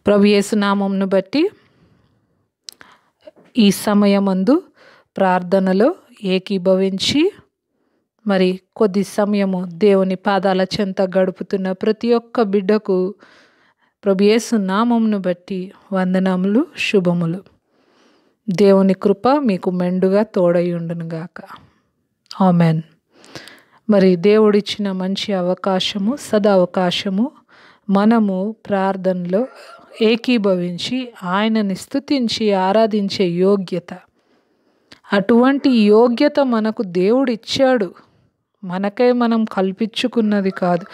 ప్రభు యేసు నామమును బట్టి ఈ సమయమందు ప్రార్థనలో ఏకీభవించి మరి కొద్ది సమయము దేవుని పాదాల చెంత గడుపుతున్న ప్రతి ఒక్క బిడ్డకు ప్రభు యేసు నామమును బట్టి వందనములు, శుభములు. దేవుని కృప మీకు మెండుగా తోడై ఉండునుగాక. ఆమెన్. మరి దేవుడిచ్చిన మంచి అవకాశము, సదవకాశము, మనము ప్రార్థనలో ఏకీభవించి ఆయనని స్తుతించి ఆరాధించే యోగ్యత. అటువంటి యోగ్యత మనకు దేవుడిచ్చాడు, మనకై మనం కల్పించుకున్నది కాదు.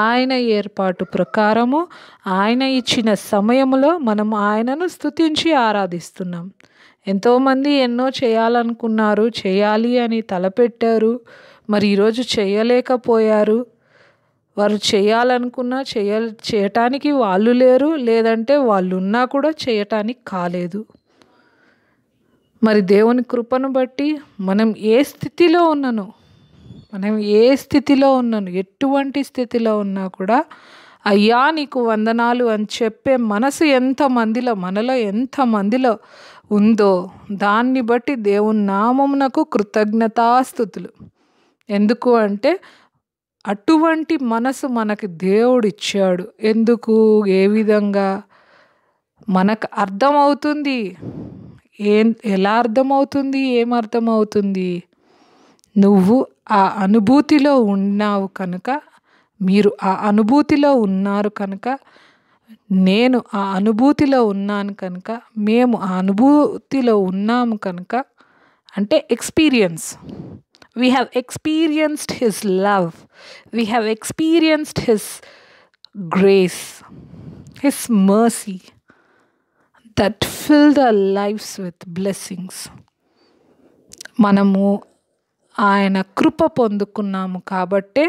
ఆయన ఏర్పాటు ప్రకారము ఆయన ఇచ్చిన సమయంలో మనం ఆయనను స్తుతించి ఆరాధిస్తున్నాం. ఎంతోమంది ఎన్నో చేయాలనుకున్నారు, చేయాలి అని తలపెట్టారు, మరి ఈరోజు చేయలేకపోయారు. వారు చేయాలనుకున్నా చేయటానికి వాళ్ళు లేరు, లేదంటే వాళ్ళు ఉన్నా కూడా చేయటానికి కాలేదు. మరి దేవుని కృపను బట్టి మనం ఏ స్థితిలో ఉన్నాను, ఎటువంటి స్థితిలో ఉన్నా కూడా అయ్యా నీకు వందనాలు అని చెప్పే మనసు మనలో ఎంతమందిలో ఉందో దాన్ని బట్టి దేవుని నామమునకు కృతజ్ఞతాస్తుతులు. ఎందుకు అంటే అటువంటి మనసు మనకి దేవుడిచ్చాడు. ఎందుకు, ఏ విధంగా మనకు అర్థమవుతుంది, ఎలా అర్థమవుతుంది, ఏమర్థమవుతుంది? నువ్వు ఆ అనుభూతిలో ఉన్నావు కనుక, మీరు ఆ అనుభూతిలో ఉన్నారు కనుక, నేను ఆ అనుభూతిలో ఉన్నాను కనుక, మేము ఆ అనుభూతిలో ఉన్నాము కనుక, అంటే experience. We have experienced His love. We have experienced His grace, His mercy that filled our lives with blessings. మనము ఆయన కృప పొందుకున్నాము కాబట్టే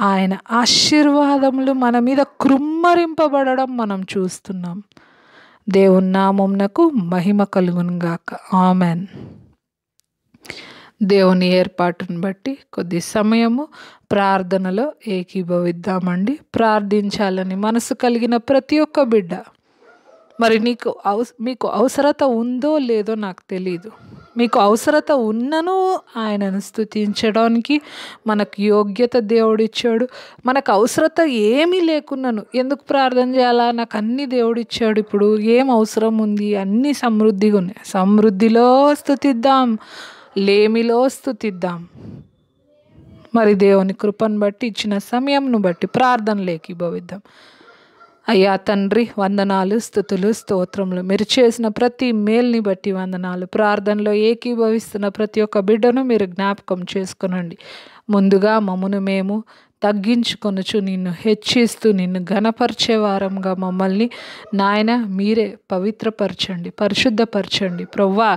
ఆయన ఆశీర్వాదములు మన మీద కృమ్మరింపబడడం మనం చూస్తున్నాం. దేవుని నామమునకు మహిమ కలుగునుగాక. ఆమెన్. దేవుని ఏర్పాటును బట్టి కొద్ది సమయము ప్రార్థనలో ఏకీభవిద్దామండి. ప్రార్థించాలని మనసు కలిగిన ప్రతి ఒక్క బిడ్డ, మరి మీకు అవసరత ఉందో లేదో నాకు తెలీదు. మీకు అవసరత ఉన్నను ఆయనను స్తుతించడానికి మనకు యోగ్యత దేవుడిచ్చాడు. మనకు అవసరత ఏమీ లేకున్నాను ఎందుకు ప్రార్థన చేయాలా? నాకు అన్ని దేవుడిచ్చాడు. ఇప్పుడు ఏం అవసరం ఉంది? అన్ని సమృద్ధిగా ఉన్నాయి. సమృద్ధిలో స్తుతిద్దాం, లేమిలో స్తుతిద్దాం. మరి దేవుని కృపను బట్టి, ఇచ్చిన సమయంను బట్టి ప్రార్థనలు ఏకీభవిద్దాం. అయ్యా తండ్రి, వందనాలు, స్తుతులు, స్తోత్రములు. మీరు చేసిన ప్రతి మేల్ని బట్టి వందనాలు. ప్రార్థనలో ఏకీభవిస్తున్న ప్రతి ఒక్క బిడ్డను మీరు జ్ఞాపకం చేసుకునండి. ముందుగా మమ్మను మేము తగ్గించుకొనుచు నిన్ను హెచ్చిస్తూ నిన్ను ఘనపరిచే వారంగా మమ్మల్ని నాయన మీరే పవిత్రపరచండి, పరిశుద్ధపరచండి. ప్రవ్వా,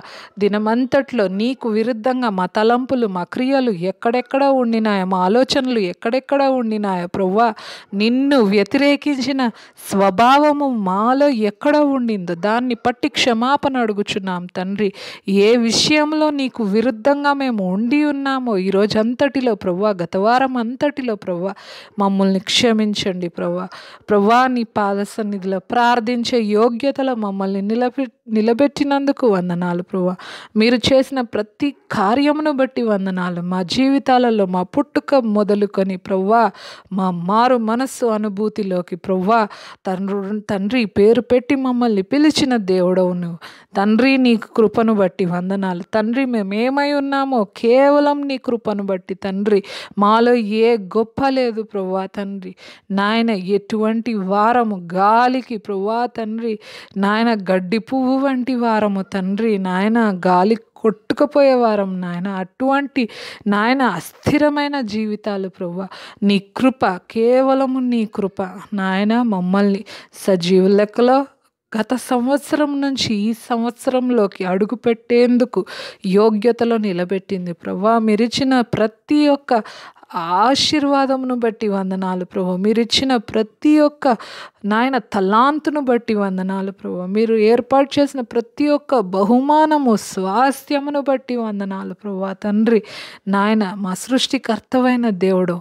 దినమంతట్లో నీకు విరుద్ధంగా మా తలంపులు, మా క్రియలు ఎక్కడెక్కడ ఉండినాయో, మా ఆలోచనలు ఎక్కడెక్కడ ఉండినాయో ప్రవ్వా, నిన్ను వ్యతిరేకించిన స్వభావము మాలో ఎక్కడ ఉండిందో దాన్ని పట్టి క్షమాపణ అడుగుచున్నాం తండ్రి. ఏ విషయంలో నీకు విరుద్ధంగా మేము ఉండి ఉన్నామో ఈరోజంతటిలో ప్రవ్వా, గతవారం అంతటిలో ప్రవ్వా మమ్మల్ని క్షమించండి ప్రవ్వా. నీ పాద సన్నిధిలో ప్రార్థించే యోగ్యతలో మమ్మల్ని నిలబెట్టినందుకు వందనాలు ప్రవ్వా. మీరు చేసిన ప్రతి కార్యమును బట్టి వందనాలు. మా జీవితాలలో మా పుట్టుక మొదలుకొని ప్రవ్వా, మా మారు మనస్సు అనుభూతిలోకి ప్రవ్వా తండ్రి పేరు పెట్టి మమ్మల్ని పిలిచిన దేవుడవు నువ్వు తండ్రి. నీ కృపను బట్టి వందనాలు తండ్రి. మేమేమై ఉన్నామో కేవలం నీ కృపను బట్టి తండ్రి. మాలో ఏ గొప్ప లేదు ప్రవ్వా తండ్రి. నాయన ఎటువంటి వారము, గాలికి ప్రవ్వా తండ్రి నాయన గడ్డి పువ్వు వంటి వారము తండ్రి. నాయన గాలి కొట్టుకుపోయే వారం నాయన. అటువంటి నాయన అస్థిరమైన జీవితాలు ప్రవ్వా. నీ కృప, కేవలము నీ కృప నాయన మమ్మల్ని సజీవ లెక్కలో గత సంవత్సరం నుంచి ఈ సంవత్సరంలోకి అడుగు పెట్టేందుకు యోగ్యతలో నిలబెట్టింది ప్రవ్వా. మీరిచ్చిన ప్రతి ఒక్క ఆశీర్వాదమును బట్టి వందనాలు ప్రభు. మీరు ఇచ్చిన ప్రతి ఒక్క నాయన తలాంతును బట్టి వందనాలు ప్రభు. మీరు ఏర్పాటు చేసిన ప్రతి ఒక్క బహుమానము స్వాస్థ్యమును బట్టి వందనాలు ప్రభు. తండ్రి నాయన మా సృష్టికర్తవైన దేవుడు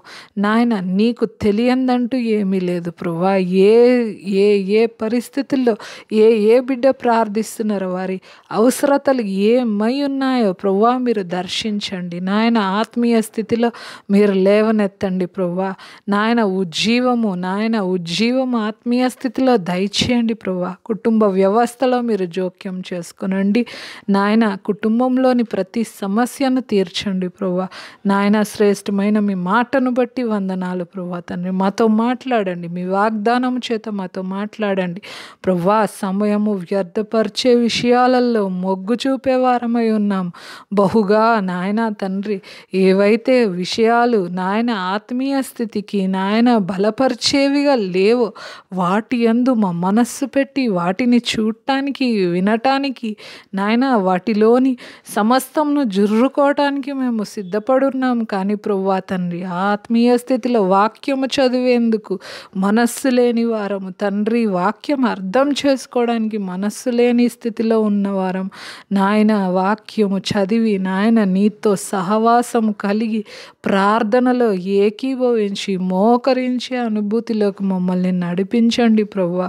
నాయన నీకు తెలియందంటూ ఏమీ లేదు ప్రభు. ఏ ఏ ఏ పరిస్థితుల్లో ఏ బిడ్డ ప్రార్థిస్తున్నారో వారి అవసరతలు ఏమై ఉన్నాయో ప్రభు మీరు దర్శించండి నాయన. ఆత్మీయ స్థితిలో మీరు లేవనెత్తండి ప్రభు. నాయన ఉజ్జీవము ఆత్మీయ స్థితిలో దయచేయండి ప్రభు. కుటుంబ వ్యవస్థలో మీరు జోక్యం చేసుకునండి నాయన. కుటుంబంలోని ప్రతి సమస్యను తీర్చండి ప్రభు. నాయన శ్రేష్టమైన మీ మాటను బట్టి వందనాలు ప్రభు. తండ్రి మాతో మాట్లాడండి, మీ వాగ్దానం చేత మాతో మాట్లాడండి ప్రభు. సమయము వ్యర్థపరిచే విషయాలలో మొగ్గు చూపే వారమై ఉన్నాం బహుగా నాయన తండ్రి. ఏవైతే విషయాలు నాయన ఆత్మీయ స్థితికి నాయన బలపరిచేవిగా లేవో వాటి యందు మా మనస్సు పెట్టి వాటిని చూడటానికి వినటానికి నాయన వాటిలోని సమస్తంను జుర్రుకోవటానికి మేము సిద్ధపడున్నాం. కానీ ప్రభువా తండ్రి ఆత్మీయ స్థితిలో వాక్యము చదివేందుకు మనస్సు లేని వారము తండ్రి. వాక్యం అర్థం చేసుకోవడానికి మనస్సు లేని స్థితిలో ఉన్నవారం నాయన. వాక్యము చదివి నాయన నీతో సహవాసం కలిగి ప్రార్థనలో ఏకీభవించి మోకరించే అనుభూతిలోకి మమ్మల్ని నడిపించండి ప్రభువా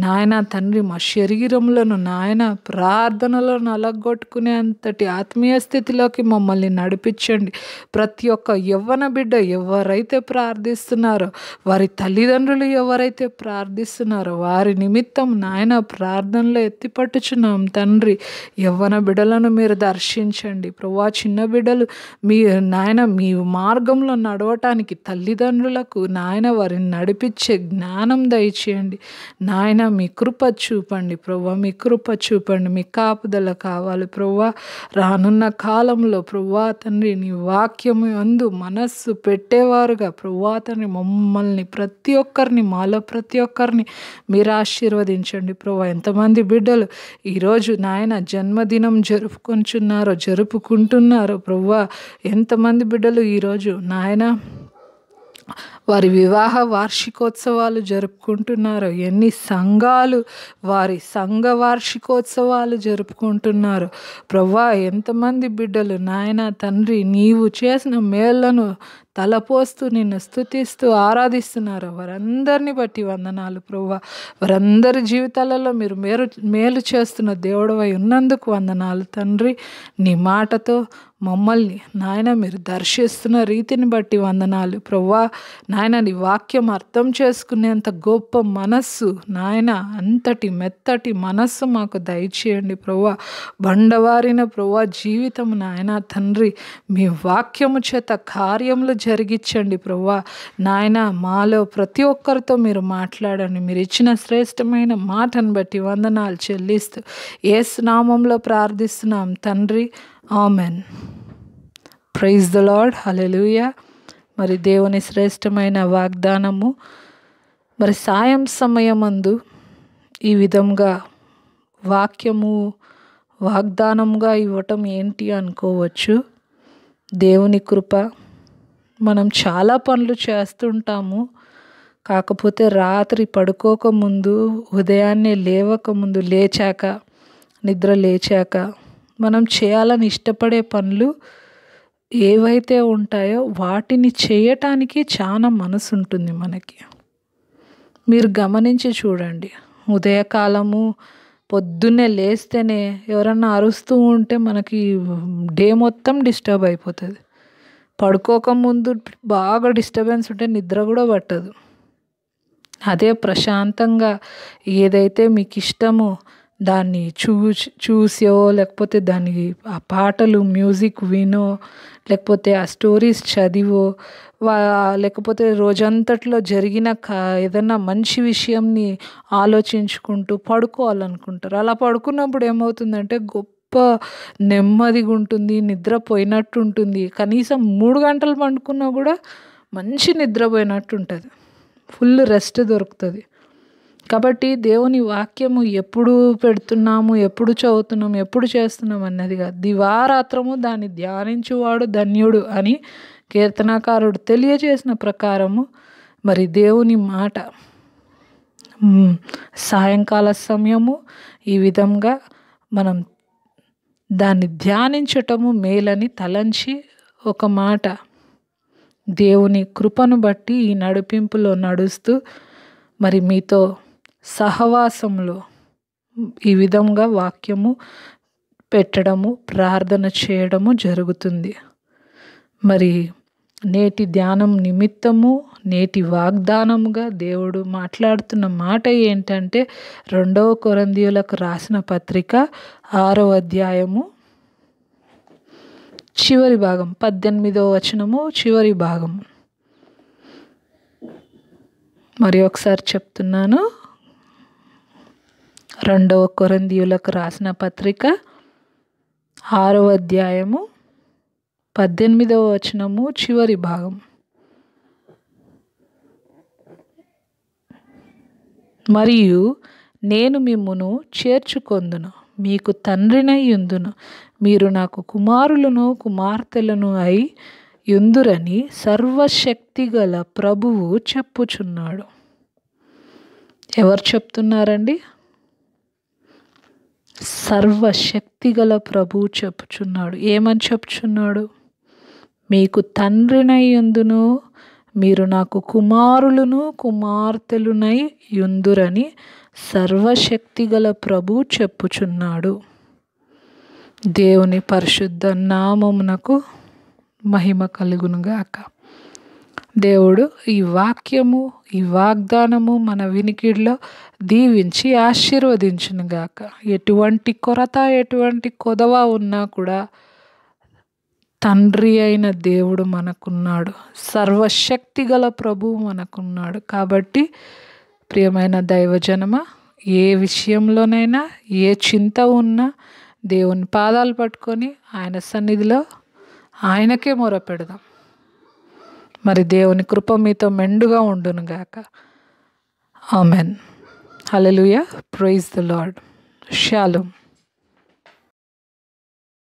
నాయన తండ్రి. మా శరీరములను నాయన ప్రార్థనలో నలగొట్టుకునే అంతటి ఆత్మీయ స్థితిలోకి మమ్మల్ని నడిపించండి. ప్రతి ఒక్క యవ్వన బిడ్డ ఎవరైతే ప్రార్థిస్తున్నారో, వారి తల్లిదండ్రులు ఎవరైతే ప్రార్థిస్తున్నారో వారి నిమిత్తం నాయన ప్రార్థనలో ఎత్తిపట్టుచున్నాం తండ్రి. యవ్వన బిడ్డలను మీరు దర్శించండి ప్రభువా. చిన్న బిడ్డలు మీ నాయన మీ మార్గంలో నడవటానికి తల్లిదండ్రులకు నాయన వారిని నడిపించే జ్ఞానం దయచేయండి నాయన. మీ కృప చూపండి ప్రభువా, మీ కృప చూపండి. మీ కాపుదల కావాలి ప్రభువా. రానున్న కాలంలో ప్రభువా తండ్రి నీ వాక్యము అందు మనస్సు పెట్టేవారుగా ప్రభువా తండ్రి మమ్మల్ని ప్రతి ఒక్కరిని మాలో ప్రతి ఒక్కరిని మీరు ఆశీర్వదించండి ప్రభువా. ఎంతమంది బిడ్డలు ఈరోజు నాయన జన్మదినం జరుపుకుంటున్నారో ప్రభువా. ఎంతమంది బిడ్డలు ఈరోజు నాయన వారి వివాహ వార్షికోత్సవాలు జరుపుకుంటున్నారు. ఎన్ని సంఘాలు వారి సంఘ వార్షికోత్సవాలు జరుపుకుంటున్నారు ప్రభువా. ఎంతమంది బిడ్డలు నాయన తండ్రి నీవు చేసిన మేళ్లను తలపోస్తూ నిన్ను స్తుతిస్తూ ఆరాధిస్తున్నారు. వారందరిని బట్టి వందనాలు ప్రభువా. వారందరి జీవితాలలో మీరు మేలు చేస్తున్న దేవుడవై ఉన్నందుకు వందనాలు తండ్రి. నీ మాటతో మమ్మల్ని నాయన మీరు దర్శిస్తున్న రీతిని బట్టి వందనాలు ప్రభువా. నాయన నీ వాక్యం అర్థం చేసుకునేంత గొప్ప మనస్సు నాయన, అంతటి మెత్తటి మనస్సు మాకు దయచేయండి ప్రభువా. బండవారిన ప్రభువా జీవితం నాయన తండ్రి మీ వాక్యము చేత కార్యములు జరిగించండి ప్రభువా. నాయన మాలో ప్రతి ఒక్కరితో మీరు మాట్లాడండి. మీరు ఇచ్చిన శ్రేష్టమైన మాటను బట్టి వందనాలు చెల్లిస్తూ యేసు నామంలో ప్రార్థిస్తున్నాం తండ్రి. Amen. Praise the Lord. Hallelujah. మరి దేవుని శ్రేష్టమైన వాగ్దానము మరి సాయం సమయమందు ఈ విధంగా వాగ్దానంగా ఇవ్వటం ఏంటి అనుకోవచ్చు. దేవుని కృప. మనం చాలా పనులు చేస్తుంటాము. కాకపోతే రాత్రి పడుకోకముందు, ఉదయాన్నే లేవకముందు, నిద్ర లేచాక మనం చేయాలని ఇష్టపడే పనులు ఏవైతే ఉంటాయో వాటిని చేయటానికి చాలా మనసు ఉంటుంది మనకి. మీరు గమనించి చూడండి. ఉదయకాలము పొద్దున్నే లేస్తేనే ఎవరన్నా అరుస్తూ ఉంటే మనకి డే మొత్తం డిస్టర్బ్ అయిపోతుంది. పడుకోకముందు బాగా డిస్టర్బెన్స్ ఉంటే నిద్ర కూడా పట్టదు. అదే ప్రశాంతంగా ఏదైతే మీకు ఇష్టమో దాన్ని చూసో లేకపోతే ఆ పాటలు మ్యూజిక్ వినో లేకపోతే ఆ స్టోరీస్ చదివో లేకపోతే రోజంతట్లో జరిగిన ఏదన్నా మంచి విషయంని ఆలోచించుకుంటూ పడుకోవాలనుకుంటారు. అలా పడుకున్నప్పుడు ఏమవుతుందంటే గొప్ప నెమ్మదిగా ఉంటుంది, నిద్రపోయినట్టు ఉంటుంది. కనీసం 3 గంటలు పండుకున్నా కూడా మంచి నిద్రపోయినట్టు ఉంటుంది, ఫుల్ రెస్ట్ దొరుకుతుంది. కాబట్టి దేవుని వాక్యము ఎప్పుడు పెడుతున్నాము, ఎప్పుడు చదువుతున్నాము, ఎప్పుడు చేస్తున్నాము అన్నది కాదు. దివారాత్రము దాన్ని ధ్యానించువాడు ధన్యుడు అని కీర్తనాకారుడు తెలియజేసిన ప్రకారము మరి దేవుని మాట సాయంకాల సమయము ఈ విధంగా మనం దాన్ని ధ్యానించటము మేలని తలంచి ఒక మాట దేవుని కృపను బట్టి ఈ నడిపింపులో నడుస్తూ మరి మీతో సహవాసంలో ఈ విధంగా వాక్యము పెట్టడము ప్రార్థన చేయడము జరుగుతుంది. మరి నేటి ధ్యానం నిమిత్తము నేటి వాగ్దానముగా దేవుడు మాట్లాడుతున్న మాట ఏంటంటే 2 కొరింథీయులకు రాసిన పత్రిక 6వ అధ్యాయము చివరి భాగం 18వ వచనము చివరి భాగం. మరి ఒకసారి చెప్తున్నాను. 2 కొరింథీయులకు రాసిన పత్రిక 6వ అధ్యాయము 18వ వచనము చివరి భాగం. మరియు నేను మిమ్మును చేర్చుకొందును, మీకు తండ్రినై యుందును, మీరు నాకు కుమారులను కుమార్తెలను అయి యుందురని సర్వశక్తిగల ప్రభువు చెప్పుచున్నాడు. ఎవరు చెప్తున్నారండి? సర్వశక్తిగల ప్రభువు చెప్పుచున్నాడు. ఏమని చెప్పుచున్నాడు? మీకు తండ్రినై యుందును, మీరు నాకు కుమారులను కుమార్తెలునై యుందురని సర్వశక్తిగల ప్రభువు చెప్పుచున్నాడు. దేవుని పరిశుద్ధ నామమునకు మహిమ కలుగునుగాక. దేవుడు ఈ వాక్యము ఈ వాగ్దానము మన వినికిడిలో దీవించి ఆశీర్వదించునుగాక. ఎటువంటి కొరత ఎటువంటి కొదవ ఉన్నా కూడా తండ్రి అయిన దేవుడు మనకున్నాడు, సర్వశక్తిగల ప్రభువు మనకున్నాడు. కాబట్టి ప్రియమైన దైవజనమ, ఏ విషయంలోనైనా ఏ చింత ఉన్నా దేవుని పాదాలు పట్టుకొని ఆయన సన్నిధిలో ఆయనకే మొరపెడదాం. మరి దేవుని కృప మీతో మెండుగా ఉండునుగాక. Amen. Hallelujah. Praise the Lord. Shalom.